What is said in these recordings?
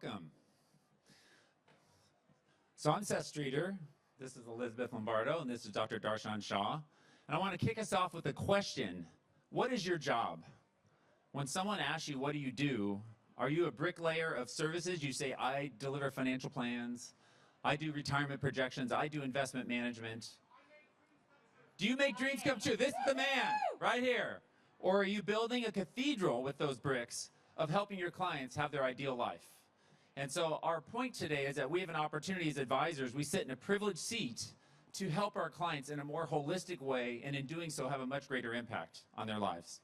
Welcome. So I'm Seth Streeter. This is Elizabeth Lombardo, and this is Dr. Darshan Shah. And I want to kick us off with a question. What is your job? When someone asks you, what do you do? Are you a bricklayer of services? You say, I deliver financial plans. I do retirement projections. I do investment management. Do you make dreams come true? This is the man right here. Or are you building a cathedral with those bricks of helping your clients have their ideal life? And so our point today is that we have an opportunity as advisors. We sit in a privileged seat to help our clients in a more holistic way, and in doing so have a much greater impact on their lives.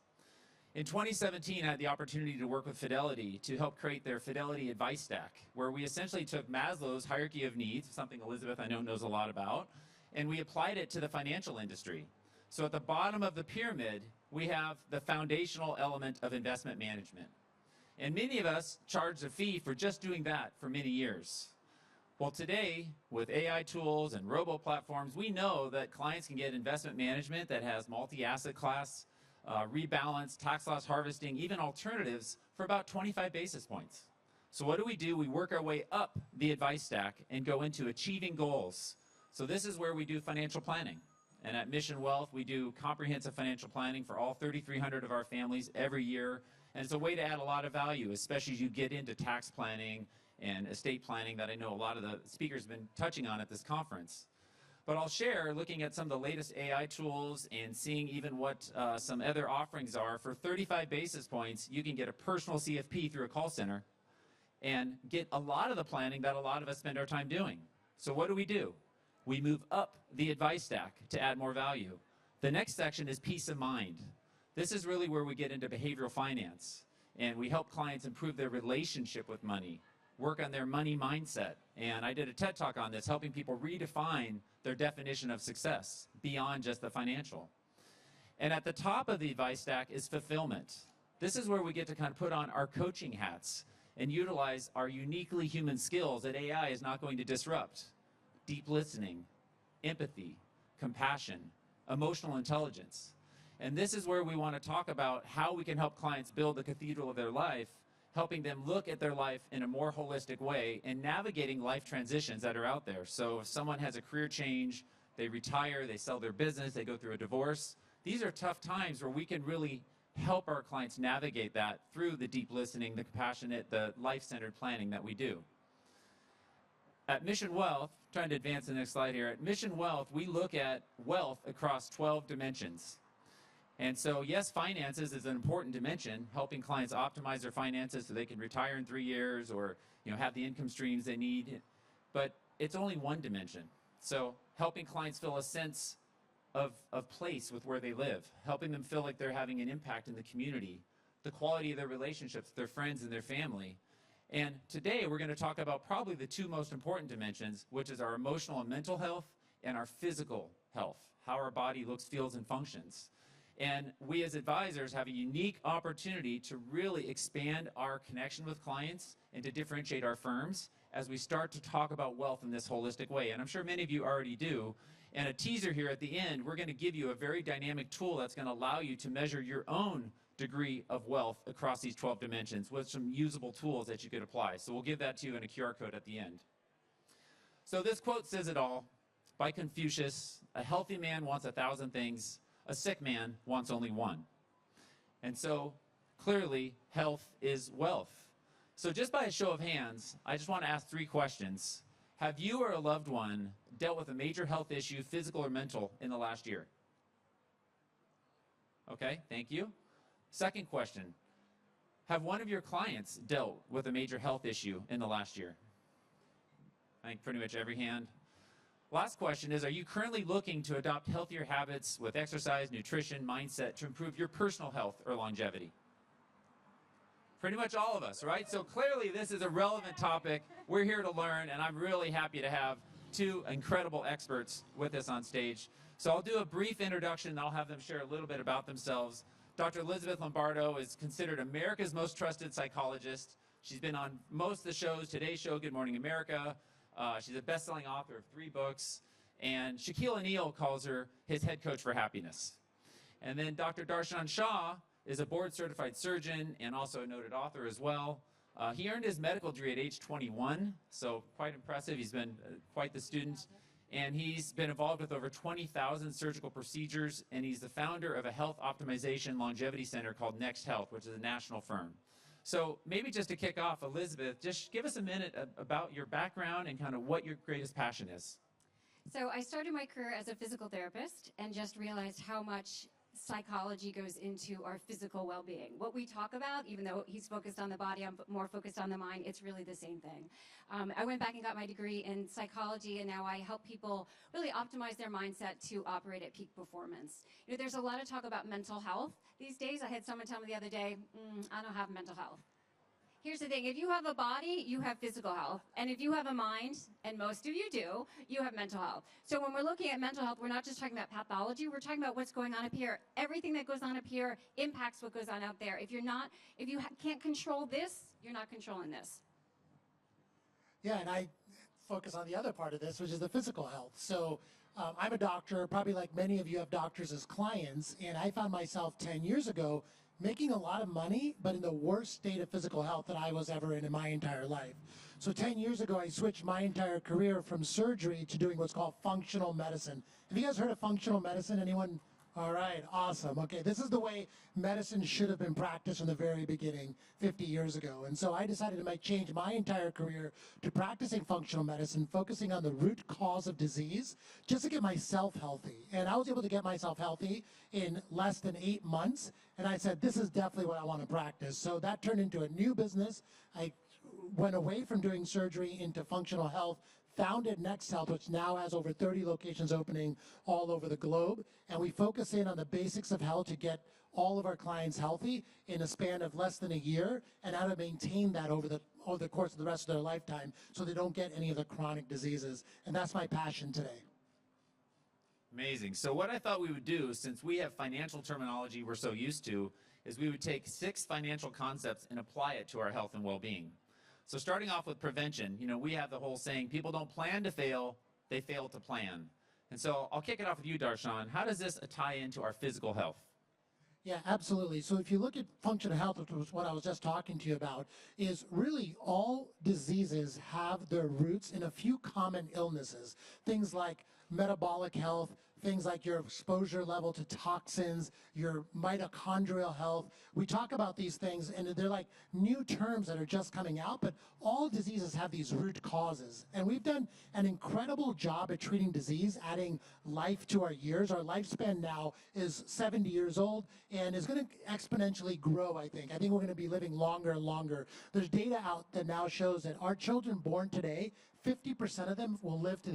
In 2017, I had the opportunity to work with Fidelity to help create their Fidelity Advice Stack, where we essentially took Maslow's hierarchy of needs, something Elizabeth I know knows a lot about, and we applied it to the financial industry. So at the bottom of the pyramid, we have the foundational element of investment management. And many of us charged a fee for just doing that for many years. Well, today, with AI tools and robo-platforms, we know that clients can get investment management that has multi-asset class, rebalance, tax loss harvesting, even alternatives for about 25 basis points. So what do? We work our way up the advice stack and go into achieving goals. So this is where we do financial planning. And at Mission Wealth, we do comprehensive financial planning for all 3,300 of our families every year. And it's a way to add a lot of value, especially as you get into tax planning and estate planning that I know a lot of the speakers have been touching on at this conference. But I'll share, looking at some of the latest AI tools and seeing even what some other offerings are. For 35 basis points, you can get a personal CFP through a call center and get a lot of the planning that a lot of us spend our time doing. So what do? We move up the advice stack to add more value. The next section is peace of mind. This is really where we get into behavioral finance, and we help clients improve their relationship with money, work on their money mindset. And I did a TED Talk on this, helping people redefine their definition of success beyond just the financial. And at the top of the advice stack is fulfillment. This is where we get to kind of put on our coaching hats and utilize our uniquely human skills that AI is not going to disrupt. Deep listening, empathy, compassion, emotional intelligence. And this is where we want to talk about how we can help clients build the cathedral of their life, helping them look at their life in a more holistic way and navigating life transitions that are out there. So if someone has a career change, they retire, they sell their business, they go through a divorce, these are tough times where we can really help our clients navigate that through the deep listening, the compassionate, the life-centered planning that we do. At Mission Wealth, trying to advance the next slide here, at Mission Wealth, we look at wealth across 12 dimensions. And so, yes, finances is an important dimension, helping clients optimize their finances so they can retire in 3 years or have the income streams they need. But it's only one dimension. So helping clients feel a sense of place with where they live, helping them feel like they're having an impact in the community, the quality of their relationships with their friends and their family. And today we're going to talk about probably the two most important dimensions, which is our emotional and mental health and our physical health, how our body looks, feels, and functions. And we as advisors have a unique opportunity to really expand our connection with clients and to differentiate our firms as we start to talk about wealth in this holistic way. And I'm sure many of you already do. And a teaser here at the end, we're going to give you a very dynamic tool that's going to allow you to measure your own degree of wealth across these 12 dimensions with some usable tools that you could apply. So we'll give that to you in a QR code at the end. So this quote says it all by Confucius: a healthy man wants 1,000 things, a sick man wants only one. And so clearly health is wealth. So just by a show of hands, I just want to ask 3 questions. Have you or a loved one dealt with a major health issue, physical or mental, in the last year? Okay, thank you. Second question, have one of your clients dealt with a major health issue in the last year? I think pretty much every hand. Last question is, are you currently looking to adopt healthier habits with exercise, nutrition, mindset to improve your personal health or longevity? Pretty much all of us, right? So clearly this is a relevant topic. We're here to learn, and I'm really happy to have 2 incredible experts with us on stage. So I'll do a brief introduction, and I'll have them share a little bit about themselves. Dr. Elizabeth Lombardo is considered America's most trusted psychologist. She's been on most of the shows, Today's Show, Good Morning America. She's a best-selling author of 3 books. And Shaquille O'Neal calls her his head coach for happiness. And then Dr. Darshan Shah is a board-certified surgeon and also a noted author as well. He earned his medical degree at age 21, so quite impressive. He's been quite the student. And he's been involved with over 20,000 surgical procedures, and he's the founder of a health optimization longevity center called Next Health, which is a national firm. So maybe just to kick off, Elizabeth, just give us a minute about your background and kind of what your greatest passion is. So I started my career as a physical therapist and just realized how much psychology goes into our physical well-being. What we talk about, even though he's focused on the body, I'm more focused on the mind, it's really the same thing. I went back and got my degree in psychology, and now I help people really optimize their mindset to operate at peak performance. You know, there's a lot of talk about mental health these days. I had someone tell me the other day, I don't have mental health. Here's the thing, if you have a body, you have physical health. And if you have a mind, and most of you do, you have mental health. So when we're looking at mental health, we're not just talking about pathology, we're talking about what's going on up here. Everything that goes on up here impacts what goes on out there. If you can't control this, you're not controlling this. Yeah, and I focus on the other part of this, which is the physical health. So I'm a doctor, probably like many of you have doctors as clients, and I found myself 10 years ago making a lot of money, but in the worst state of physical health that I was ever in my entire life. So 10 years ago, I switched my entire career from surgery to doing what's called functional medicine. Have you guys heard of functional medicine? Anyone? All right, awesome. Okay, this is the way medicine should have been practiced from the very beginning 50 years ago. And so I decided to change my entire career to practicing functional medicine, focusing on the root cause of disease, just to get myself healthy. And I was able to get myself healthy in less than 8 months. And I said, this is definitely what I want to practice. So that turned into a new business. I went away from doing surgery into functional health, founded Next Health, which now has over 30 locations opening all over the globe. And we focus in on the basics of health to get all of our clients healthy in a span of less than a year, and how to maintain that over the course of the rest of their lifetime so they don't get any of the chronic diseases. And that's my passion today. Amazing. So what I thought we would do, since we have financial terminology we're so used to, is we would take 6 financial concepts and apply it to our health and well-being. So starting off with prevention, you know, we have the whole saying, people don't plan to fail, they fail to plan. And so I'll kick it off with you, Darshan. How does this tie into our physical health? Yeah, absolutely. So if you look at functional health, which was what I was just talking to you about, is really all diseases have their roots in a few common illnesses. Things like metabolic health, things like your exposure level to toxins, your mitochondrial health. We talk about these things, and they're like new terms that are just coming out, but all diseases have these root causes. And we've done an incredible job at treating disease, adding life to our years. Our lifespan now is 70 years old and is going to exponentially grow, I think. I think we're going to be living longer and longer. There's data out that now shows that our children born today, 50% of them will live to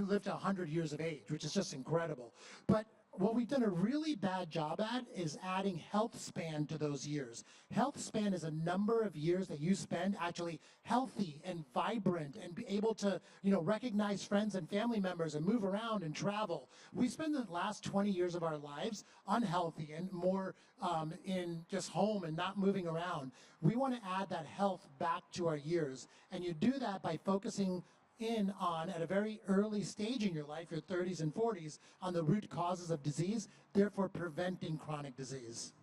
live to 100 years of age, which is just incredible. But what we've done a really bad job at is adding health span to those years. Health span is a number of years that you spend actually healthy and vibrant and be able to, recognize friends and family members and move around and travel. We spend the last 20 years of our lives unhealthy and more in just home and not moving around. We want to add that health back to our years. And you do that by focusing in on, at a very early stage in your life, your 30s and 40s, on the root causes of disease, therefore preventing chronic disease.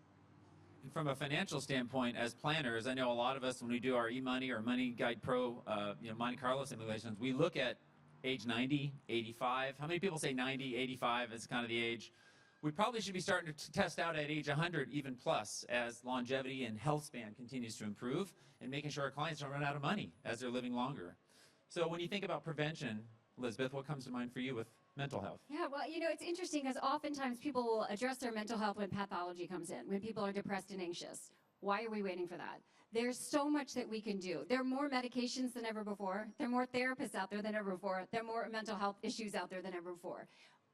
And from a financial standpoint, as planners, I know a lot of us, when we do our eMoney or Money Guide Pro, Monte Carlo simulations, we look at age 90, 85. How many people say 90, 85 is kind of the age? We probably should be starting to test out at age 100, even plus, as longevity and health span continues to improve, and making sure our clients don't run out of money as they're living longer. So when you think about prevention, Elizabeth, what comes to mind for you with mental health? Yeah, well, it's interesting because oftentimes people will address their mental health when pathology comes in, when people are depressed and anxious. Why are we waiting for that? There's so much that we can do. There are more medications than ever before. There are more therapists out there than ever before. There are more mental health issues out there than ever before.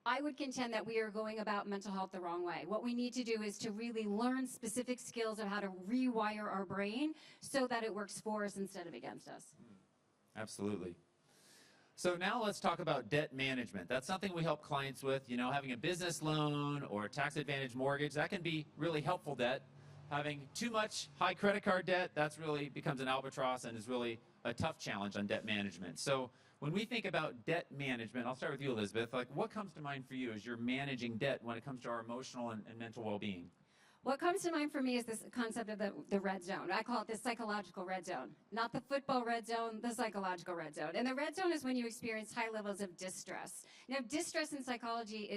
I would contend that we are going about mental health the wrong way. What we need to do is to really learn specific skills of how to rewire our brain so that it works for us instead of against us. Absolutely. So now let's talk about debt management. That's something we help clients with. Having a business loan or a tax advantage mortgage, that can be really helpful debt. Having too much high credit card debt, that's really becomes an albatross and is really a tough challenge on debt management. So when we think about debt management, I'll start with you, Elizabeth. What comes to mind for you as you're managing debt when it comes to our emotional and mental well-being? What comes to mind for me is this concept of the red zone. I call it the psychological red zone. Not the football red zone, the psychological red zone. And the red zone is when you experience high levels of distress. Now, distress in psychology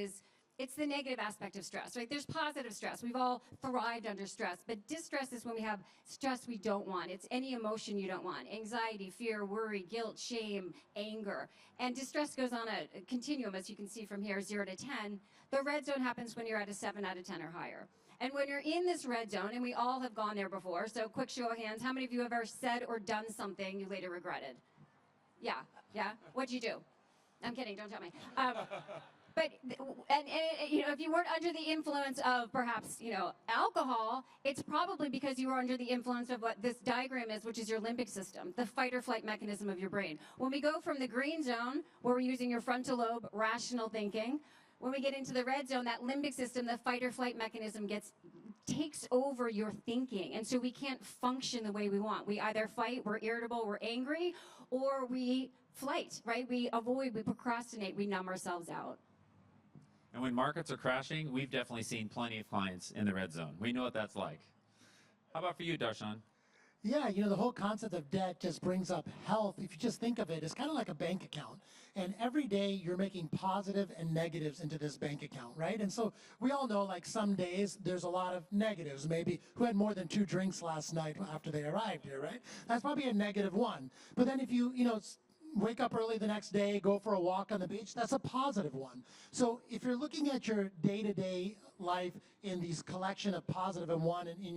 it's the negative aspect of stress, right? There's positive stress. We've all thrived under stress, but distress is when we have stress we don't want. It's any emotion you don't want. Anxiety, fear, worry, guilt, shame, anger. And distress goes on a continuum, as you can see from here, 0 to 10. The red zone happens when you're at a 7 out of 10 or higher. And when you're in this red zone, and we all have gone there before, so quick show of hands, how many of you have ever said or done something you later regretted? Yeah, what'd you do? I'm kidding, don't tell me. But if you weren't under the influence of perhaps alcohol, it's probably because you were under the influence of what this diagram is, which is your limbic system, the fight or flight mechanism of your brain. When we go from the green zone, where we're using your frontal lobe, rational thinking, when we get into the red zone, that limbic system, the fight or flight mechanism takes over your thinking, and so we can't function the way we want. We either fight, we're irritable, we're angry, or we flight, right? We avoid, we procrastinate, we numb ourselves out. And when markets are crashing, we've definitely seen plenty of clients in the red zone. We know what that's like. How about for you, Darshan? Yeah, the whole concept of debt just brings up health. If you just think of it, it's kind of like a bank account. And every day you're making positive and negatives into this bank account, right? And so we all know, like, some days there's a lot of negatives. Maybe who had more than 2 drinks last night after they arrived here, right? That's probably a -1. But then if you wake up early the next day, go for a walk on the beach, that's a positive one. So if you're looking at your day-to-day life in these collection of positive and one in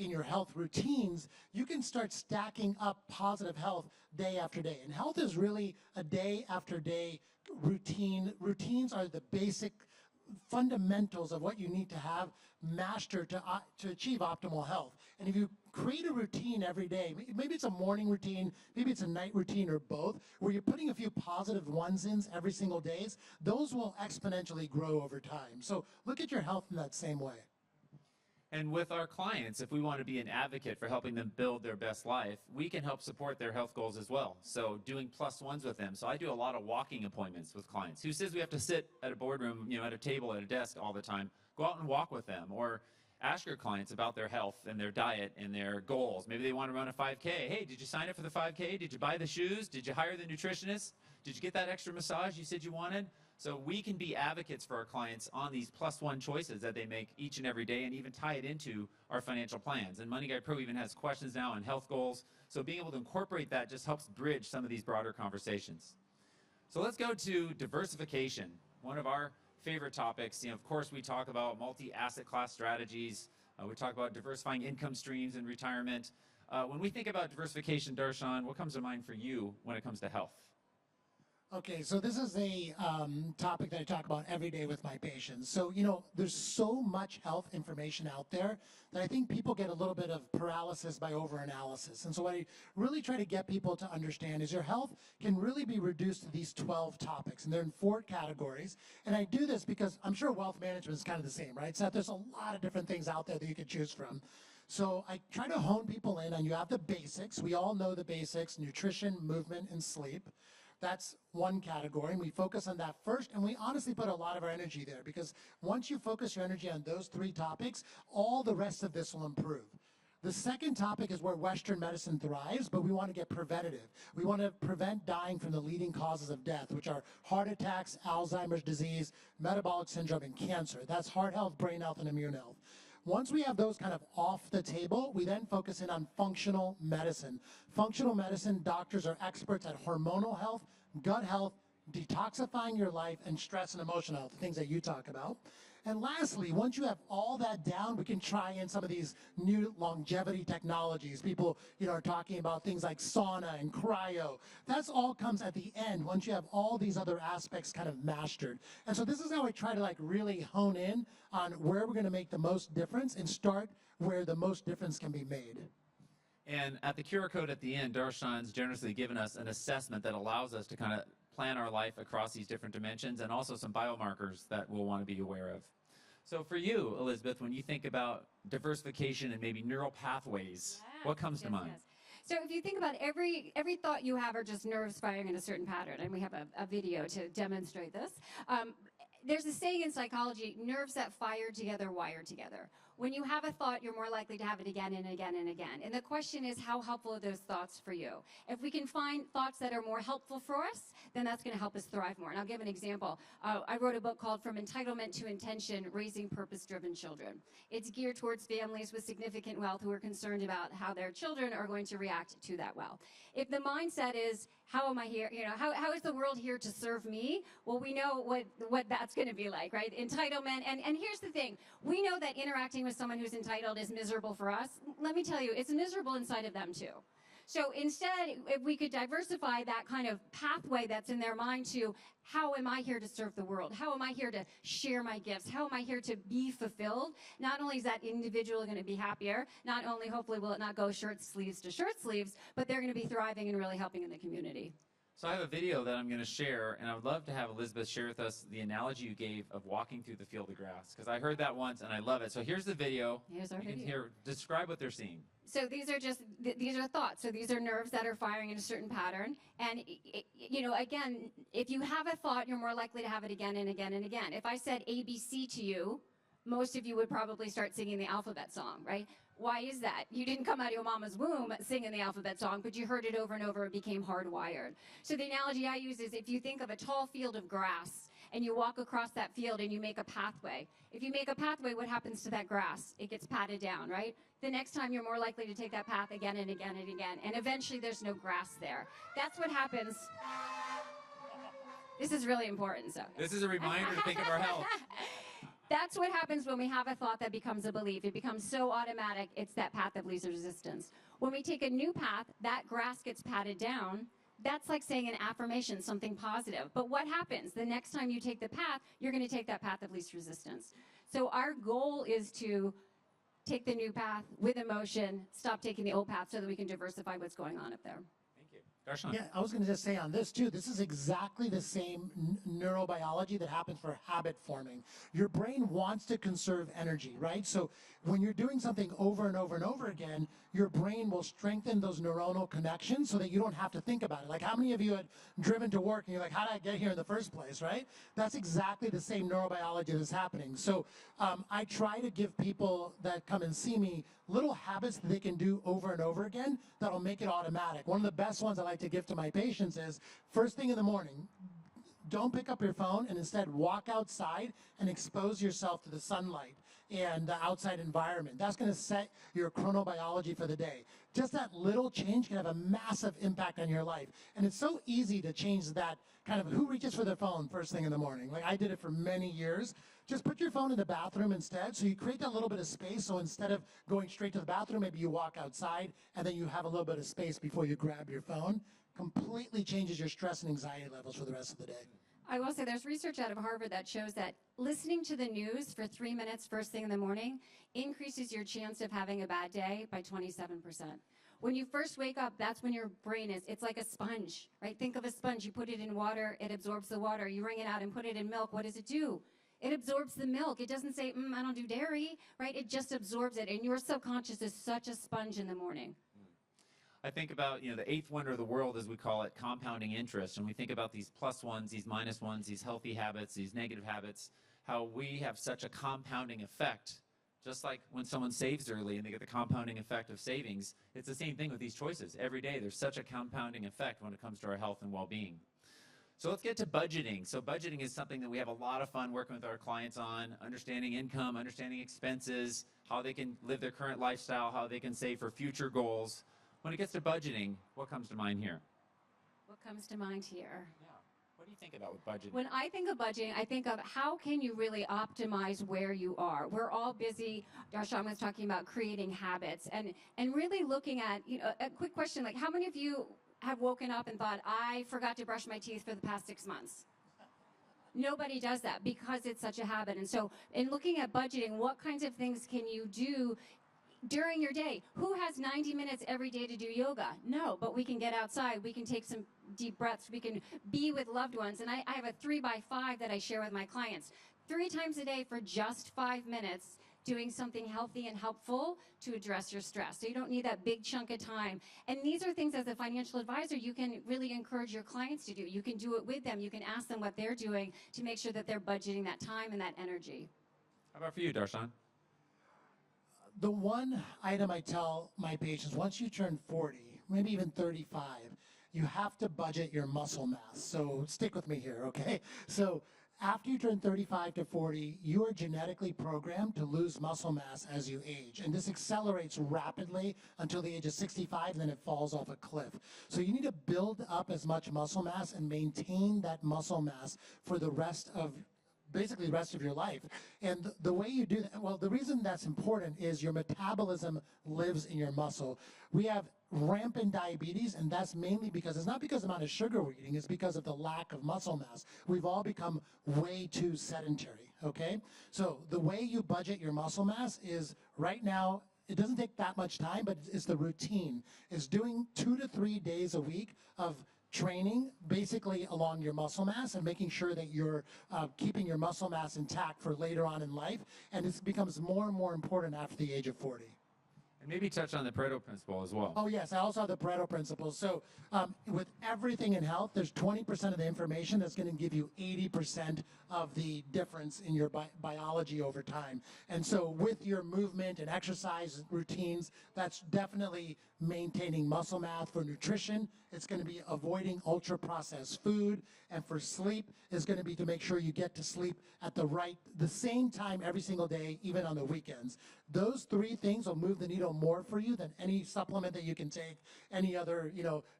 your health routines, you can start stacking up positive health day after day. And health is really a day after day routine. Routines are the basic fundamentals of what you need to have mastered to achieve optimal health. And if you create a routine every day, maybe it's a morning routine, maybe it's a night routine, or both, where you're putting a few positive ones in every single day, those will exponentially grow over time. So look at your health in that same way. And with our clients, if we want to be an advocate for helping them build their best life, we can help support their health goals as well. So doing +1s with them. So I do a lot of walking appointments with clients. Who says we have to sit at a boardroom, at a table, at a desk all the time? Go out and walk with them, or ask your clients about their health and their diet and their goals. Maybe they want to run a 5K. Hey, did you sign up for the 5K? Did you buy the shoes? Did you hire the nutritionist? Did you get that extra massage you said you wanted? So we can be advocates for our clients on these +1 choices that they make each and every day, and even tie it into our financial plans. And Money Guide Pro even has questions now on health goals. So being able to incorporate that just helps bridge some of these broader conversations. So let's go to diversification, one of our favorite topics. Of course, we talk about multi-asset class strategies. We talk about diversifying income streams in retirement. When we think about diversification, Darshan, what comes to mind for you when it comes to health? Okay, so this is a topic that I talk about every day with my patients. So, there's so much health information out there that I think people get a little bit of paralysis by overanalysis. And so what I really try to get people to understand is your health can really be reduced to these 12 topics, and they're in 4 categories. And I do this because I'm sure wealth management is kind of the same, right? So there's a lot of different things out there that you could choose from. So I try to hone people in on, you have the basics. We all know the basics: nutrition, movement, and sleep. That's one category, and we focus on that first, and we honestly put a lot of our energy there, because once you focus your energy on those 3 topics, all the rest of this will improve. The second topic is where Western medicine thrives, but we want to get preventative. We want to prevent dying from the leading causes of death, which are heart attacks, Alzheimer's disease, metabolic syndrome, and cancer. That's heart health, brain health, and immune health. Once we have those kind of off the table, we then focus in on functional medicine. Functional medicine, doctors are experts at hormonal health, gut health, detoxifying your life, and stress and emotional health, the things that you talk about. And lastly, once you have all that down, we can try in some of these new longevity technologies. People, are talking about things like sauna and cryo. That's all comes at the end once you have all these other aspects kind of mastered. And so this is how I try to really hone in on where we're going to make the most difference and start where the most difference can be made. And at the QR code at the end, Darshan's generously given us an assessment that allows us to kind of plan our life across these different dimensions, and also some biomarkers that we'll want to be aware of. So for you, Elizabeth, when you think about diversification and maybe neural pathways, what comes to mind? Yes. So if you think about every thought you have are just nerves firing in a certain pattern, and we have a video to demonstrate this. There's a saying in psychology: nerves that fire together wire together. When you have a thought, you're more likely to have it again and again and again. And the question is, how helpful are those thoughts for you? If we can find thoughts that are more helpful for us, then that's going to help us thrive more. And I'll give an example. I wrote a book called From Entitlement to Intention, Raising Purpose-Driven Children. It's geared towards families with significant wealth who are concerned about how their children are going to react to that wealth. If the mindset is, how am I here? How is the world here to serve me? Well, we know what that's going to be like, right? Entitlement. And here's the thing. We know that interacting with someone who's entitled is miserable for us. Let me tell you, it's miserable inside of them too. So instead, if we could diversify that kind of pathway that's in their mind to how am I here to serve the world? How am I here to share my gifts? How am I here to be fulfilled? Not only is that individual going to be happier, not only hopefully will it not go shirt sleeves to shirt sleeves, but they're going to be thriving and really helping in the community. So I have a video that I'm going to share, and I would love to have Elizabeth share with us the analogy you gave of walking through the field of grass, because I heard that once and I love it. So here's the video. Here's our you video. Can hear, describe what they're seeing. So these are thoughts. So these are nerves that are firing in a certain pattern. And, again, if you have a thought, you're more likely to have it again and again and again. If I said ABC to you, most of you would probably start singing the alphabet song, right? Why is that? You didn't come out of your mama's womb singing the alphabet song, but you heard it over and over. It became hardwired. So the analogy I use is if you think of a tall field of grass and you walk across that field and you make a pathway. If you make a pathway, what happens to that grass? It gets patted down, right? The next time you're more likely to take that path again and again and again. And eventually there's no grass there. That's what happens. This is really important. So this is a reminder to think of our health. That's what happens when we have a thought that becomes a belief. It becomes so automatic, it's that path of least resistance. When we take a new path, that grass gets patted down. That's like saying an affirmation, something positive. But what happens? The next time you take the path, you're going to take that path of least resistance. So our goal is to take the new path with emotion, stop taking the old path so that we can diversify what's going on up there. Thank you. Darshan. Yeah, I was going to just say on this too, this is exactly the same neurobiology that happens for habit forming. Your brain wants to conserve energy, right? So when you're doing something over and over and over again, your brain will strengthen those neuronal connections so that you don't have to think about it. Like how many of you had driven to work and you're like, how did I get here in the first place, right? That's exactly the same neurobiology that's happening. So I try to give people that come and see me little habits that they can do over and over again that'll make it automatic. One of the best ones I like to give to my patients is first thing in the morning, don't pick up your phone and instead walk outside and expose yourself to the sunlight and the outside environment. That's going to set your chronobiology for the day. Just that little change can have a massive impact on your life. And it's so easy to change that kind of who reaches for their phone first thing in the morning. Like I did it for many years. Just put your phone in the bathroom instead. So you create that little bit of space. So instead of going straight to the bathroom, maybe you walk outside and then you have a little bit of space before you grab your phone. Completely changes your stress and anxiety levels for the rest of the day. I will say there's research out of Harvard that shows that listening to the news for 3 minutes first thing in the morning increases your chance of having a bad day by 27%. When you first wake up, that's when your brain it's like a sponge, right? Think of a sponge. You put it in water, it absorbs the water. You wring it out and put it in milk. What does it do? It absorbs the milk. It doesn't say, I don't do dairy, right? It just absorbs it. And your subconscious is such a sponge in the morning. I think about, the eighth wonder of the world, as we call it, compounding interest. And we think about these plus ones, these minus ones, these healthy habits, these negative habits, how we have such a compounding effect. Just like when someone saves early and they get the compounding effect of savings, it's the same thing with these choices. Every day there's such a compounding effect when it comes to our health and well-being. So let's get to budgeting. So budgeting is something that we have a lot of fun working with our clients on, understanding income, understanding expenses, how they can live their current lifestyle, how they can save for future goals. When it gets to budgeting, what comes to mind here? What comes to mind here? Yeah. What do you think about with budgeting? When I think of budgeting, I think of how can you really optimize where you are. We're all busy. Darshan was talking about creating habits and really looking at, a quick question, like how many of you have woken up and thought, I forgot to brush my teeth for the past 6 months? Nobody does that because it's such a habit. And so in looking at budgeting, what kinds of things can you do during your day? Who has 90 minutes every day to do yoga? No, but we can get outside. We can take some deep breaths. We can be with loved ones. And I have a 3x5 that I share with my clients. 3 times a day for just 5 minutes, doing something healthy and helpful to address your stress. So you don't need that big chunk of time. And these are things as a financial advisor you can really encourage your clients to do. You can do it with them. You can ask them what they're doing to make sure that they're budgeting that time and that energy. How about for you, Darshan? the one item I tell my patients, once you turn 40, maybe even 35, you have to budget your muscle mass. So stick with me here, okay? So after you turn 35 to 40, you are genetically programmed to lose muscle mass as you age. And this accelerates rapidly until the age of 65, and then it falls off a cliff. So you need to build up as much muscle mass and maintain that muscle mass for the rest of basically the rest of your life. And the way you do that, well, the reason that's important is your metabolism lives in your muscle. We have rampant diabetes, and that's mainly because it's not because of the amount of sugar we're eating, it's because of the lack of muscle mass. We've all become way too sedentary, okay? So the way you budget your muscle mass is right now, it doesn't take that much time, but it's the routine. It's doing 2 to 3 days a week of training basically along your muscle mass and making sure that you're keeping your muscle mass intact for later on in life. And it becomes more and more important after the age of 40. And maybe touch on the Pareto principle as well. Oh yes, I also have the Pareto principle. So with everything in health, there's 20% of the information that's going to give you 80% of the difference in your biology over time. And so with your movement and exercise routines, that's definitely maintaining muscle mass. For nutrition, it's going to be avoiding ultra-processed food. And for sleep, is going to be to make sure you get to sleep at the same time every single day, even on the weekends. Those 3 things will move the needle more for you than any supplement that you can take, any other,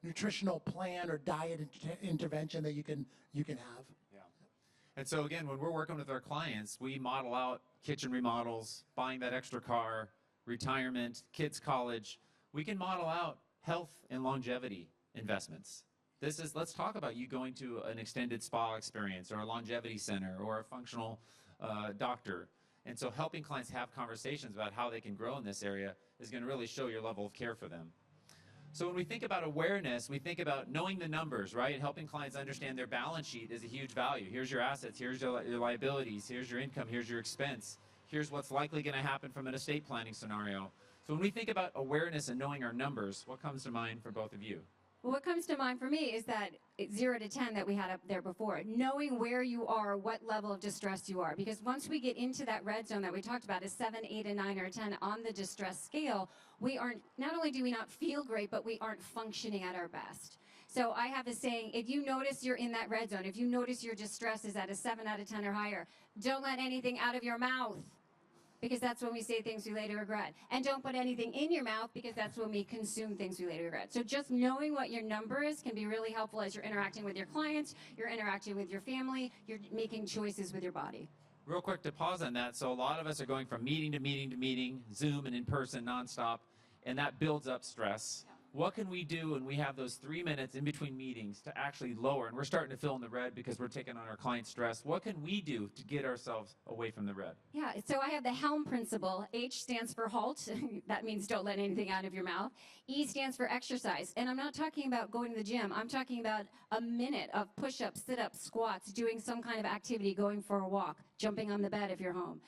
nutritional plan or diet intervention that you can have. Yeah. And so again, when we're working with our clients, we model out kitchen remodels, buying that extra car, retirement, kids' college. We can model out health and longevity investments. Let's talk about you going to an extended spa experience or a longevity center or a functional doctor. And so helping clients have conversations about how they can grow in this area is going to really show your level of care for them. So when we think about awareness, we think about knowing the numbers, right? Helping clients understand their balance sheet is a huge value. Here's your assets, here's your liabilities, here's your income, here's your expense. Here's what's likely going to happen from an estate planning scenario. So when we think about awareness and knowing our numbers, what comes to mind for both of you? Well, what comes to mind for me is that 0 to 10 that we had up there before, knowing where you are, what level of distress you are. Because once we get into that red zone that we talked about, a 7, 8, a 9, or a 10 on the distress scale, not only do we not feel great, but we aren't functioning at our best. So I have a saying, if you notice you're in that red zone, if you notice your distress is at a 7 out of 10 or higher, don't let anything out of your mouth, because that's when we say things we later regret. And don't put anything in your mouth, because that's when we consume things we later regret. So just knowing what your number is can be really helpful as you're interacting with your clients, you're interacting with your family, you're making choices with your body. Real quick to pause on that. So a lot of us are going from meeting to meeting to meeting, Zoom and in person nonstop, and that builds up stress. Yeah. What can we do when we have those 3 minutes in between meetings to actually lower, and we're starting to fill in the red because we're taking on our client stress? What can we do to get ourselves away from the red? Yeah, so I have the HELM principle. H stands for halt. That means don't let anything out of your mouth. E stands for exercise. And I'm not talking about going to the gym. I'm talking about a minute of push-ups, sit-ups, squats, doing some kind of activity, going for a walk, jumping on the bed if you're home.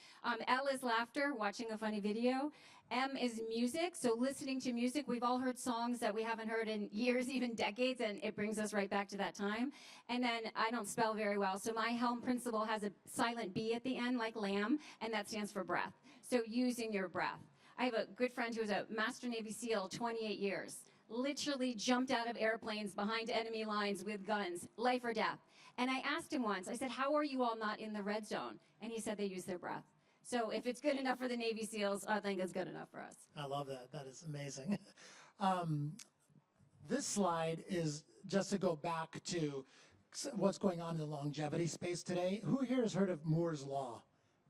L is laughter, watching a funny video. M is music, so listening to music. We've all heard songs that we haven't heard in years, even decades, and it brings us right back to that time. And then I don't spell very well, so my HELM principle has a silent B at the end, like lamb, and that stands for breath. So using your breath. I have a good friend who was a Master Navy SEAL, 28 years. Literally jumped out of airplanes behind enemy lines with guns, life or death. And I asked him once, I said, how are you all not in the red zone? And he said they use their breath. So if it's good enough for the Navy SEALs, I think it's good enough for us. I love that. That is amazing. This slide is just to go back to what's going on in the longevity space today. Who here has heard of Moore's Law?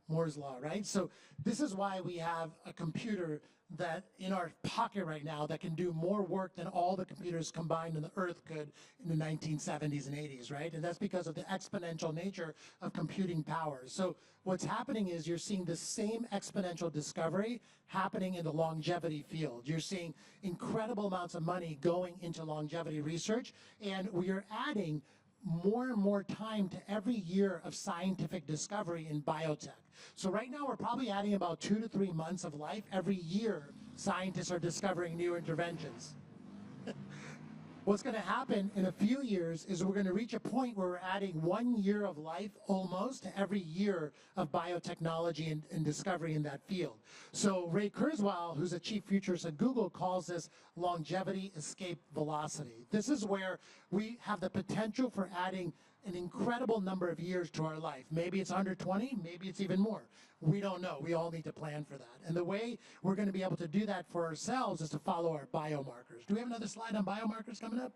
Moore's Law, right? So this is why we have a computer that in our pocket right now that can do more work than all the computers combined in the earth could in the 1970s and 80s, right? And that's because of the exponential nature of computing power. So what's happening is you're seeing the same exponential discovery happening in the longevity field. You're seeing incredible amounts of money going into longevity research, and we are adding more and more time to every year of scientific discovery in biotech. So right now we're probably adding about 2 to 3 months of life every year. Scientists are discovering new interventions. what's going to happen in a few years is we're going to reach a point where we're adding 1 year of life almost to every year of biotechnology and discovery in that field. So Ray Kurzweil, who's a chief futurist at Google, calls this longevity escape velocity. This is where we have the potential for adding an incredible number of years to our life. Maybe it's 120, maybe it's even more. We don't know. We all need to plan for that. And the way we're going to be able to do that for ourselves is to follow our biomarkers. Do we have another slide on biomarkers coming up?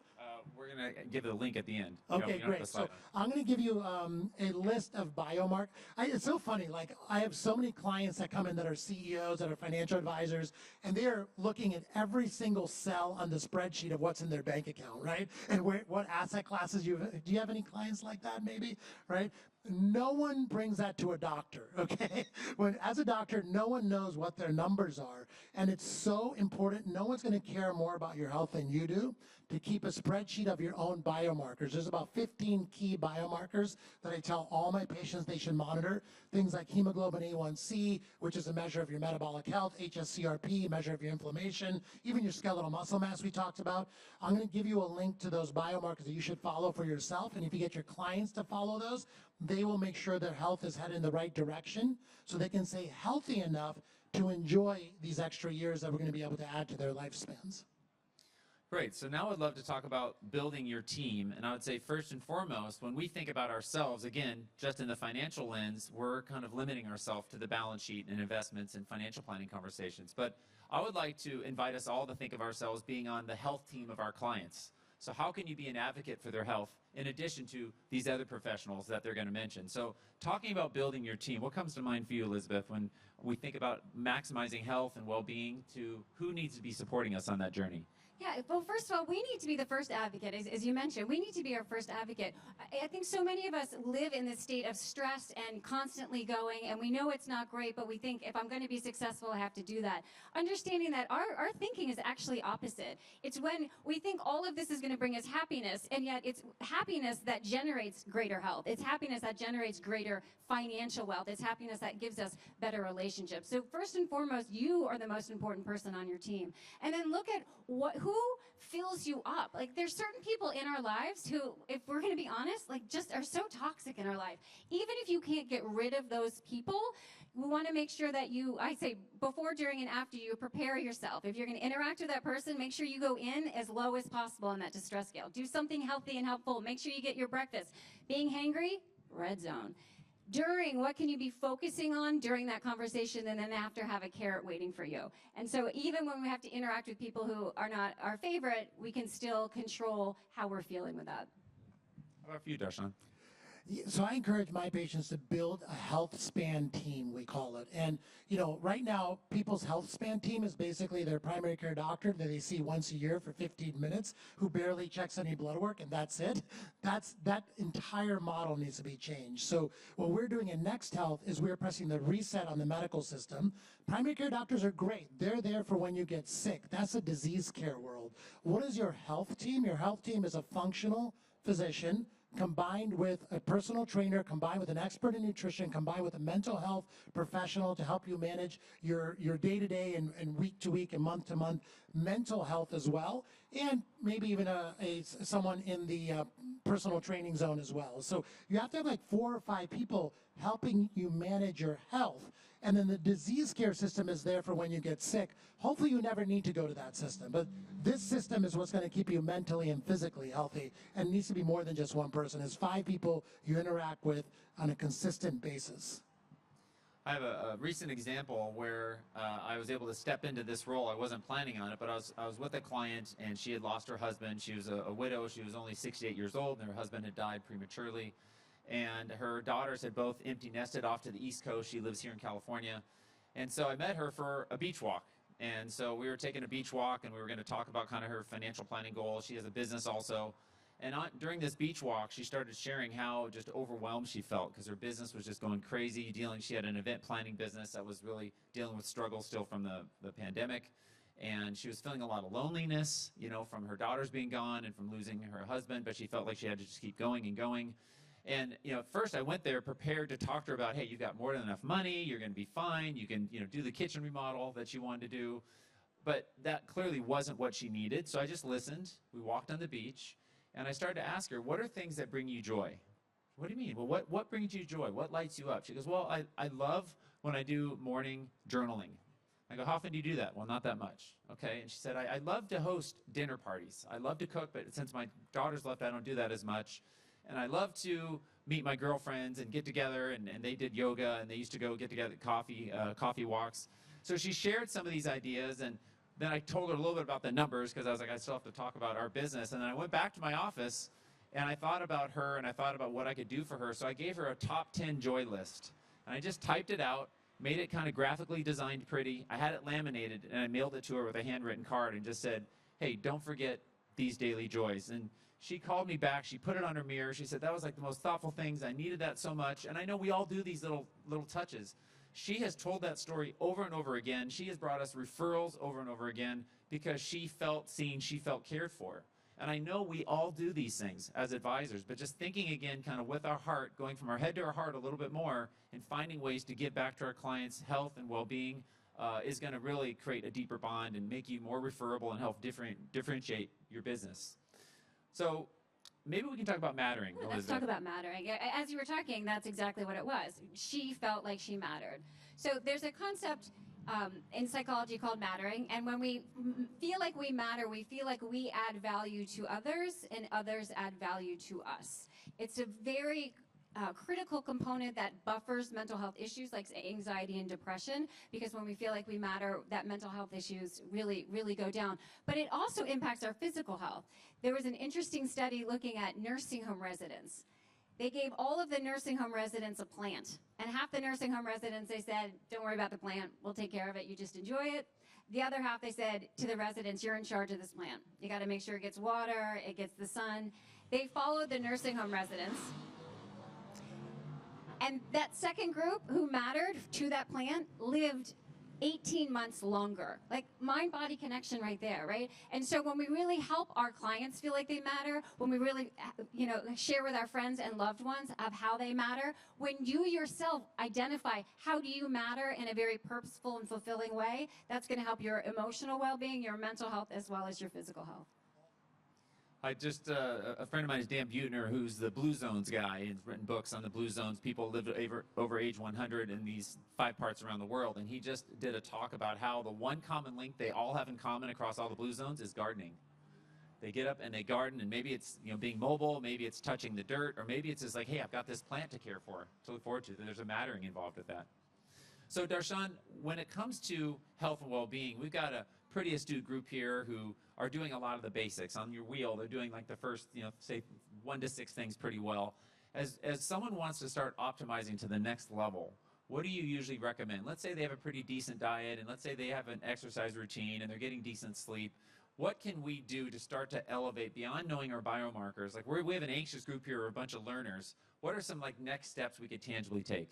We're going to give it a link at the end. Okay, great. So I'm going to give you a list of biomarkers. It's so funny. Like, I have so many clients that come in that are CEOs, that are financial advisors, and they're looking at every single cell on the spreadsheet of what's in their bank account, right? And what asset classes do you have any clients like that, maybe, right? No one brings that to a doctor, okay? As a doctor, no one knows what their numbers are, and it's so important. No one's going to care more about your health than you do to keep a spreadsheet of your own biomarkers. There's about 15 key biomarkers that I tell all my patients they should monitor. Things like hemoglobin A1C, which is a measure of your metabolic health, HSCRP, measure of your inflammation, even your skeletal muscle mass we talked about. I'm going to give you a link to those biomarkers that you should follow for yourself, and if you get your clients to follow those, they will make sure their health is headed in the right direction so they can stay healthy enough to enjoy these extra years that we're going to be able to add to their lifespans. Great. So now I'd love to talk about building your team. And I would say first and foremost, when we think about ourselves, again, just in the financial lens, we're kind of limiting ourselves to the balance sheet and investments and financial planning conversations. But I would like to invite us all to think of ourselves being on the health team of our clients. So how can you be an advocate for their health in addition to these other professionals that they're going to mention? So talking about building your team, what comes to mind for you, Elizabeth, when we think about maximizing health and well-being to who needs to be supporting us on that journey? Yeah, well, first of all, we need to be the first advocate, as you mentioned. We need to be our first advocate. I think so many of us live in this state of stress and constantly going, and we know it's not great, but we think if I'm going to be successful, I have to do that. Understanding that our thinking is actually opposite. It's when we think all of this is going to bring us happiness, and yet it's happiness that generates greater health. It's happiness that generates greater financial wealth. It's happiness that gives us better relationships. So first and foremost, you are the most important person on your team. And then look at who fills you up. Like, there's certain people in our lives who, if we're going to be honest, like, just are so toxic in our life. Even if you can't get rid of those people, we want to make sure that I say before, during, and after, you prepare yourself. If you're going to interact with that person, make sure you go in as low as possible on that distress scale. Do something healthy and helpful. Make sure you get your breakfast. Being hangry, red zone. During, what can you be focusing on during that conversation, and then after, have a carrot waiting for you. And so even when we have to interact with people who are not our favorite, we can still control how we're feeling with that. How about for you, Darshan? So I encourage my patients to build a health span team, we call it. And, right now, people's health span team is basically their primary care doctor that they see once a year for 15 minutes, who barely checks any blood work, and that's it. That entire model needs to be changed. So what we're doing in Next Health is we're pressing the reset on the medical system. Primary care doctors are great. They're there for when you get sick. That's a disease care world. What is your health team? Your health team is a functional physician combined with a personal trainer, combined with an expert in nutrition, combined with a mental health professional to help you manage your day-to-day and week-to-week and month-to-month mental health as well, and maybe even someone in the personal training zone as well. So you have to have like 4 or 5 people helping you manage your health. And then the disease care system is there for when you get sick. Hopefully you never need to go to that system. But this system is what's going to keep you mentally and physically healthy. And it needs to be more than just one person. It's 5 people you interact with on a consistent basis. I have a recent example where I was able to step into this role. I wasn't planning on it, but I was with a client, and she had lost her husband. She was a widow. She was only 68 years old, and her husband had died prematurely. And her daughters had both empty nested off to the East Coast. She lives here in California. And so I met her for a beach walk. And so we were taking a beach walk, and we were going to talk about kind of her financial planning goals. She has a business also. And during this beach walk, she started sharing how just overwhelmed she felt because her business was just going crazy. She had an event planning business that was really dealing with struggles still from the pandemic. And she was feeling a lot of loneliness, from her daughters being gone and from losing her husband. But she felt like she had to just keep going and going. And, at first I went there prepared to talk to her about, hey, you've got more than enough money, you're going to be fine, you can, do the kitchen remodel that you wanted to do. but that clearly wasn't what she needed. So I just listened. We walked on the beach, and I started to ask her, what are things that bring you joy? What do you mean? Well, what brings you joy? What lights you up? She goes, well, I love when I do morning journaling. I go, how often do you do that? Well, not that much. Okay. And she said, I love to host dinner parties. I love to cook, but since my daughter's left, I don't do that as much. And I love to meet my girlfriends and get together, and they did yoga, and they used to go get together coffee walks. So she shared some of these ideas, and then I told her a little bit about the numbers, because I was like, I still have to talk about our business. And then I went back to my office, and I thought about her, and I thought about what I could do for her. So I gave her a top 10 joy list, and I just typed it out, made it kind of graphically designed pretty. I had it laminated, and I mailed it to her with a handwritten card and just said, hey, don't forget these daily joys. And she called me back. She put it on her mirror. She said, that was like the most thoughtful things. I needed that so much. And I know we all do these little touches. She has told that story over and over again. She has brought us referrals over and over again because she felt seen, she felt cared for. And I know we all do these things as advisors, but just thinking again, kind of with our heart, going from our head to our heart a little bit more, and finding ways to give back to our clients' health and well-being is going to really create a deeper bond and make you more referable and help differentiate your business. So maybe we can talk about mattering. Well, let's talk about mattering. As you were talking, that's exactly what it was. She felt like she mattered. So there's a concept in psychology called mattering, and when we feel like we matter, we feel like we add value to others and others add value to us. It's a very critical component that buffers mental health issues like anxiety and depression, because when we feel like we matter, that mental health issues really go down. But it also impacts our physical health. There was an interesting study looking at nursing home residents. They gave all of the nursing home residents a plant, and half the nursing home residents, they said, don't worry about the plant, we'll take care of it, you just enjoy it. The other half, they said to the residents, you're in charge of this plant. You got to make sure it gets water, it gets the sun. They followed the nursing home residents. And that second group who mattered to that plant lived 18 months longer. Like mind-body connection right there, right? And so when we really help our clients feel like they matter, when we really, share with our friends and loved ones of how they matter, when you yourself identify how do you matter in a very purposeful and fulfilling way, that's going to help your emotional well-being, your mental health, as well as your physical health. I just, a friend of mine is Dan Buettner, who's the Blue Zones guy. He's written books on the Blue Zones. People live over age 100 in these 5 parts around the world. And he just did a talk about how the one common link they all have in common across all the Blue Zones is gardening. They get up and they garden, and maybe it's being mobile, maybe it's touching the dirt, or maybe it's just like, hey, I've got this plant to care for, to look forward to. There's a mattering involved with that. So Darshan, when it comes to health and well-being, we've got a pretty astute group here who are doing a lot of the basics. On your wheel, they're doing like the first, say 1 to 6 things pretty well. As someone wants to start optimizing to the next level, what do you usually recommend? Let's say they have a pretty decent diet, and let's say they have an exercise routine, and they're getting decent sleep. What can we do to start to elevate beyond knowing our biomarkers? Like we have an anxious group here, or a bunch of learners. What are some next steps we could tangibly take?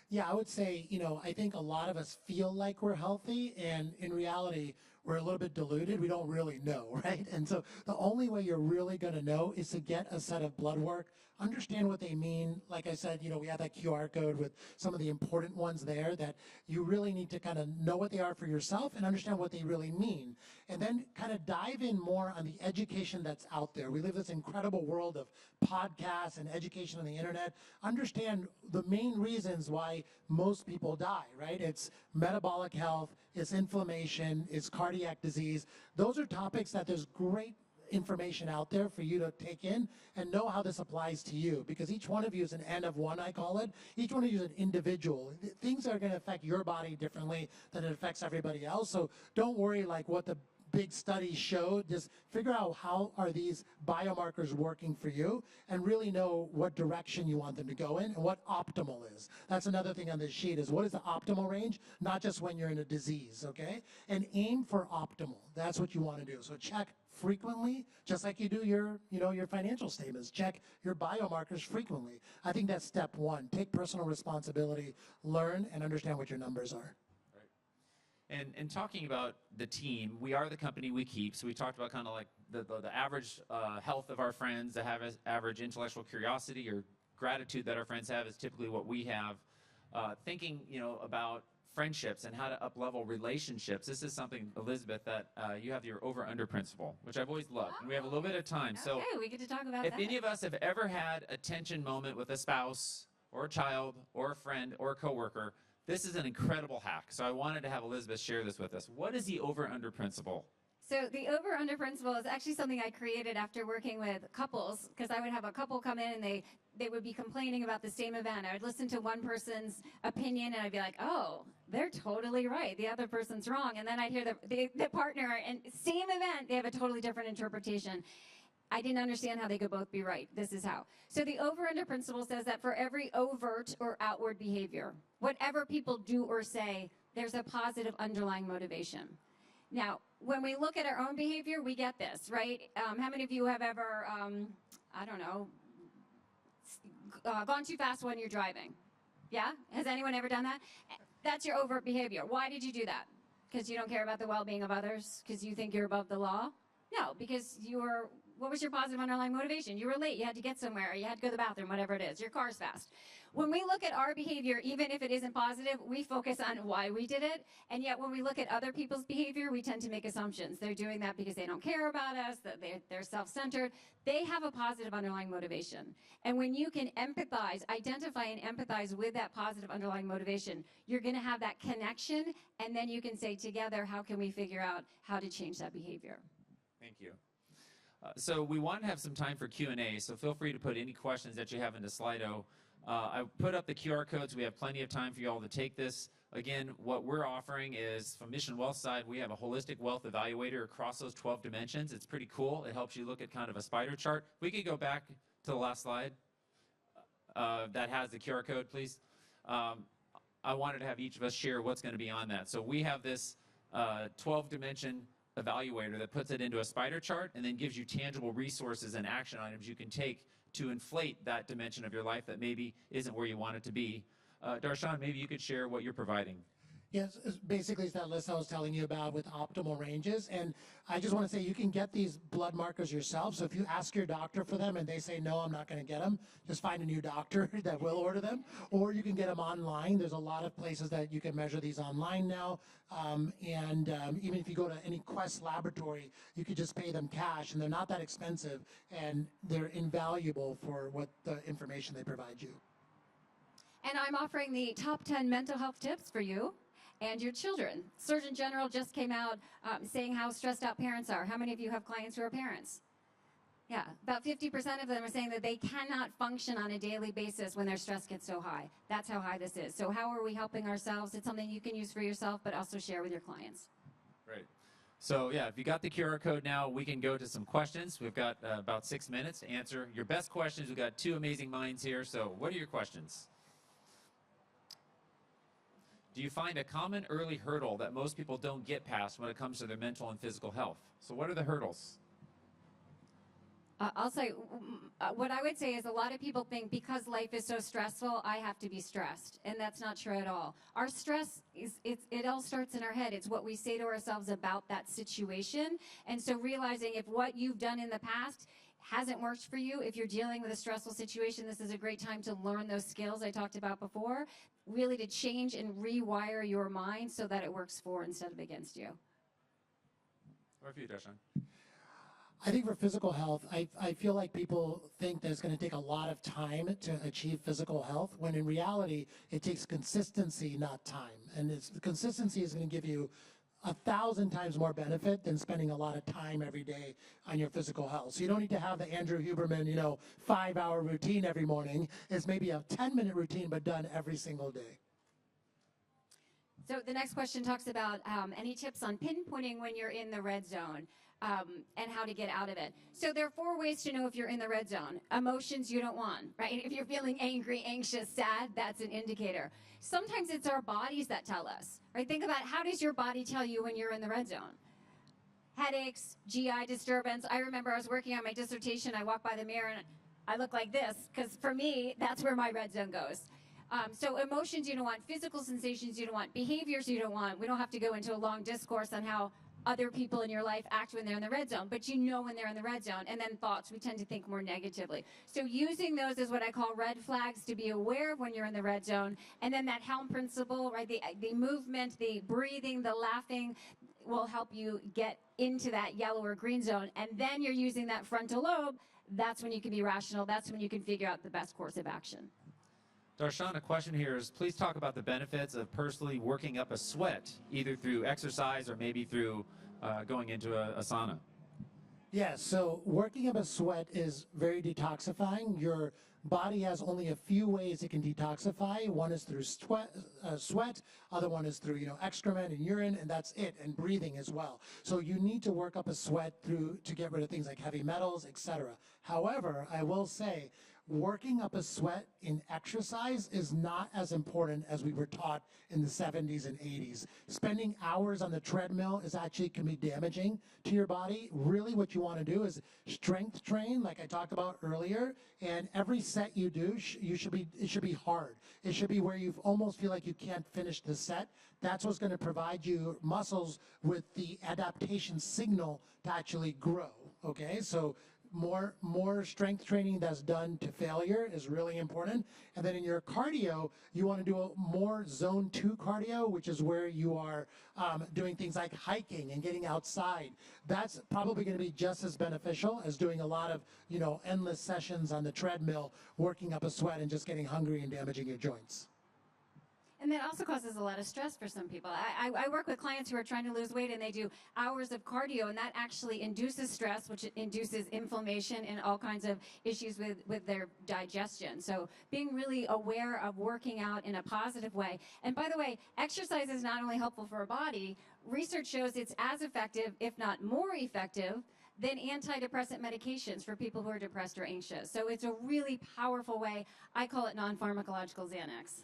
Yeah, I would say, I think a lot of us feel like we're healthy, and in reality, we're a little bit deluded. We don't really know, right? And so the only way you're really going to know is to get a set of blood work, understand what they mean. Like I said, we have that QR code with some of the important ones there that you really need to kind of know what they are for yourself and understand what they really mean. And then kind of dive in more on the education that's out there. We live this incredible world of podcasts and education on the internet. Understand the main reasons why most people die, right? It's metabolic health, it's inflammation, it's cardiac disease. Those are topics that there's great information out there for you to take in and know how this applies to you, because each one of you is an N of one, I call it. Each one of you is an individual. Things are going to affect your body differently than it affects everybody else. So don't worry what the big studies showed. Just figure out how are these biomarkers working for you and really know what direction you want them to go in and what optimal is. That's another thing on this sheet is what is the optimal range, not just when you're in a disease, okay? And aim for optimal. That's what you want to do. So check frequently, just like you do your financial statements. Check your biomarkers frequently. I think that's step one. Take personal responsibility, learn, and understand what your numbers are. And talking about the team, we are the company we keep. So we talked about kind of like the average health of our friends, the average intellectual curiosity or gratitude that our friends have is typically what we have. Thinking, about friendships and how to up-level relationships, this is something, Elizabeth, that you have your over-under principle, which I've always loved. And we have a little bit of time. So Okay, we get to talk about if that. any of us have ever had a tension moment with a spouse or a child or a friend or a coworker, this is an incredible hack. So I wanted to have Elizabeth share this with us. What is the over-under principle? So the over-under principle is actually something I created after working with couples, because I would have a couple come in and they would be complaining about the same event. I would listen to one person's opinion and I'd be like, oh, they're totally right. The other person's wrong. And then I'd hear the partner, and same event, they have a totally different interpretation. I didn't understand how they could both be right. This is how. So the over-under principle says that for every overt or outward behavior, whatever people do or say, there's a positive underlying motivation. Now, when we look at our own behavior, we get this, right? How many of you have ever, I don't know, gone too fast when you're driving? Yeah? Has anyone ever done that? That's your overt behavior. Why did you do that? Because you don't care about the well-being of others? Because you think you're above the law? No, because what was your positive underlying motivation? You were late, you had to get somewhere, you had to go to the bathroom, whatever it is. Your car's fast. When we look at our behavior, even if it isn't positive, we focus on why we did it. And yet when we look at other people's behavior, we tend to make assumptions. They're doing that because they don't care about us, that they're self-centered. They have a positive underlying motivation. And when you can empathize, identify and empathize with that positive underlying motivation, you're going to have that connection, and then you can say together, how can we figure out how to change that behavior? Thank you. So we want to have some time for Q&A, so feel free to put any questions that you have into Slido. I put up the QR codes. We have plenty of time for you all to take this. Again, what we're offering is, from Mission Wealth side, we have a holistic wealth evaluator across those 12 dimensions. It's pretty cool. It helps you look at kind of a spider chart. We could go back to the last slide that has the QR code, please. I wanted to have each of us share what's going to be on that. So we have this 12-dimension evaluator that puts it into a spider chart and then gives you tangible resources and action items you can take to inflate that dimension of your life that maybe isn't where you want it to be. Darshan, maybe you could share what you're providing. Yes, basically it's that list I was telling you about with optimal ranges. And I just want to say you can get these blood markers yourself. So if you ask your doctor for them and they say, no, I'm not going to get them, just find a new doctor that will order them. Or you can get them online. There's a lot of places that you can measure these online now. Even if you go to any Quest laboratory, you could just pay them cash, and they're not that expensive, and they're invaluable for what the information they provide you. And I'm offering the top 10 mental health tips for you and your children. Surgeon General just came out saying how stressed out parents are. How many of you have clients who are parents? Yeah, about 50% of them are saying that they cannot function on a daily basis when their stress gets so high. That's how high this is. So how are we helping ourselves? It's something you can use for yourself, but also share with your clients. Great. So yeah, if you got the QR code now, we can go to some questions. We've got about 6 minutes to answer your best questions. We've got two amazing minds here. So what are your questions? Do you find a common early hurdle that most people don't get past when it comes to their mental and physical health? So what are the hurdles? I'll say, what I would say is a lot of people think because life is so stressful, I have to be stressed. And that's not true at all. Our stress, it all starts in our head. It's what we say to ourselves about that situation. And so realizing if what you've done in the past hasn't worked for you, if you're dealing with a stressful situation, this is a great time to learn those skills I talked about before, really to change and rewire your mind so that it works for instead of against you. Or for you, Darshan? I think for physical health, I feel like people think that it's going to take a lot of time to achieve physical health, when in reality, it takes consistency, not time. And consistency is going to give you 1,000 times more benefit than spending a lot of time every day on your physical health. So you don't need to have the Andrew Huberman, 5-hour routine every morning. It's maybe a 10-minute routine, but done every single day. So the next question talks about any tips on pinpointing when you're in the red zone. And how to get out of it. So there are 4 ways to know if you're in the red zone. Emotions you don't want, right? If you're feeling angry, anxious, sad, that's an indicator. Sometimes it's our bodies that tell us, right? Think about, how does your body tell you when you're in the red zone? Headaches, GI disturbance. I remember I was working on my dissertation. I walked by the mirror and I look like this, because for me, that's where my red zone goes. So emotions you don't want, physical sensations you don't want, behaviors you don't want. We don't have to go into a long discourse on how other people in your life act when they're in the red zone, but you know when they're in the red zone. And then thoughts, we tend to think more negatively. So using those is what I call red flags to be aware of when you're in the red zone. And then that Helm principle, right? The movement, the breathing, the laughing will help you get into that yellow or green zone. And then you're using that frontal lobe. That's when you can be rational. That's when you can figure out the best course of action. Darshan, a question here is, please talk about the benefits of personally working up a sweat, either through exercise or maybe through going into a sauna. Yeah, so working up a sweat is very detoxifying. Your body has only a few ways it can detoxify. One is through sweat, other one is through excrement and urine, and that's it, and breathing as well. So you need to work up a sweat to get rid of things like heavy metals, etc. However, I will say, working up a sweat in exercise is not as important as we were taught in the 70s and 80s. Spending hours on the treadmill can be damaging to your body. Really what you want to do is strength train, like I talked about earlier, and every set you do, it should be hard. It should be where you almost feel like you can't finish the set. That's what's going to provide you muscles with the adaptation signal to actually grow, okay? So more strength training that's done to failure is really important. And then in your cardio, you want to do a more zone 2 cardio, which is where you are doing things like hiking and getting outside. That's probably going to be just as beneficial as doing a lot of endless sessions on the treadmill, working up a sweat and just getting hungry and damaging your joints. And that also causes a lot of stress for some people. I work with clients who are trying to lose weight, and they do hours of cardio, and that actually induces stress, which induces inflammation and all kinds of issues with their digestion. So being really aware of working out in a positive way. And by the way, exercise is not only helpful for our body, research shows it's as effective, if not more effective, than antidepressant medications for people who are depressed or anxious. So it's a really powerful way. I call it non-pharmacological Xanax.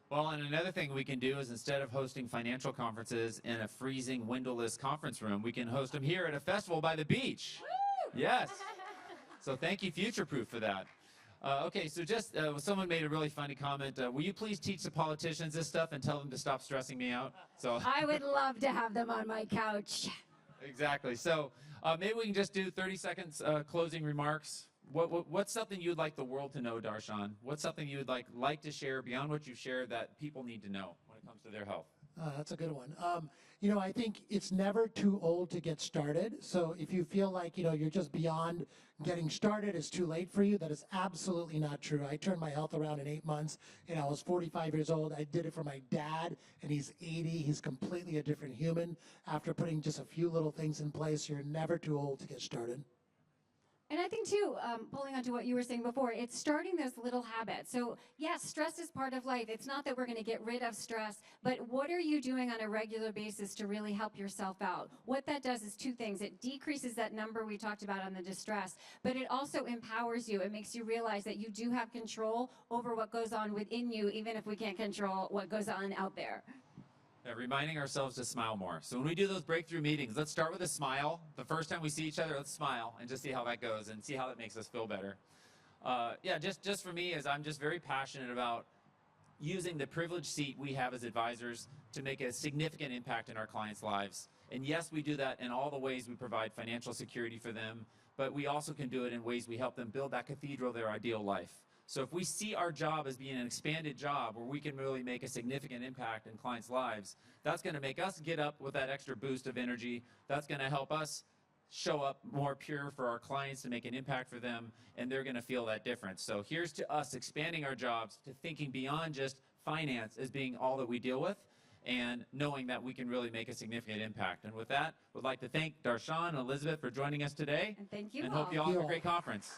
Well, and another thing we can do is, instead of hosting financial conferences in a freezing, windowless conference room, we can host them here at a festival by the beach. Woo! Yes. So thank you, Future Proof, for that. Okay, so just someone made a really funny comment. Will you please teach the politicians this stuff and tell them to stop stressing me out? So I would love to have them on my couch. Exactly. So maybe we can just do 30 seconds closing remarks. What's something you'd like the world to know, Darshan? What's something you would like to share beyond what you've shared that people need to know when it comes to their health? That's a good one. I think it's never too old to get started. So if you feel like, you're just beyond getting started, it's too late for you, that is absolutely not true. I turned my health around in 8 months, and I was 45 years old. I did it for my dad, and he's 80. He's completely a different human after putting just a few little things in place. You're never too old to get started. And I think, too, pulling onto what you were saying before, it's starting those little habits. So, yes, stress is part of life. It's not that we're going to get rid of stress, but what are you doing on a regular basis to really help yourself out? What that does is two things. It decreases that number we talked about on the distress, but it also empowers you. It makes you realize that you do have control over what goes on within you, even if we can't control what goes on out there. Reminding ourselves to smile more. So when we do those breakthrough meetings, let's start with a smile. The first time we see each other, let's smile and just see how that goes and see how that makes us feel better. Just for me, is I'm just very passionate about using the privileged seat we have as advisors to make a significant impact in our clients' lives. And yes, we do that in all the ways we provide financial security for them, but we also can do it in ways we help them build that cathedral of their ideal life. So if we see our job as being an expanded job where we can really make a significant impact in clients' lives, that's going to make us get up with that extra boost of energy. That's going to help us show up more pure for our clients to make an impact for them, and they're going to feel that difference. So here's to us expanding our jobs to thinking beyond just finance as being all that we deal with, and knowing that we can really make a significant impact. And with that, we'd like to thank Darshan and Elizabeth for joining us today. And thank you and all. hope you all have a great conference.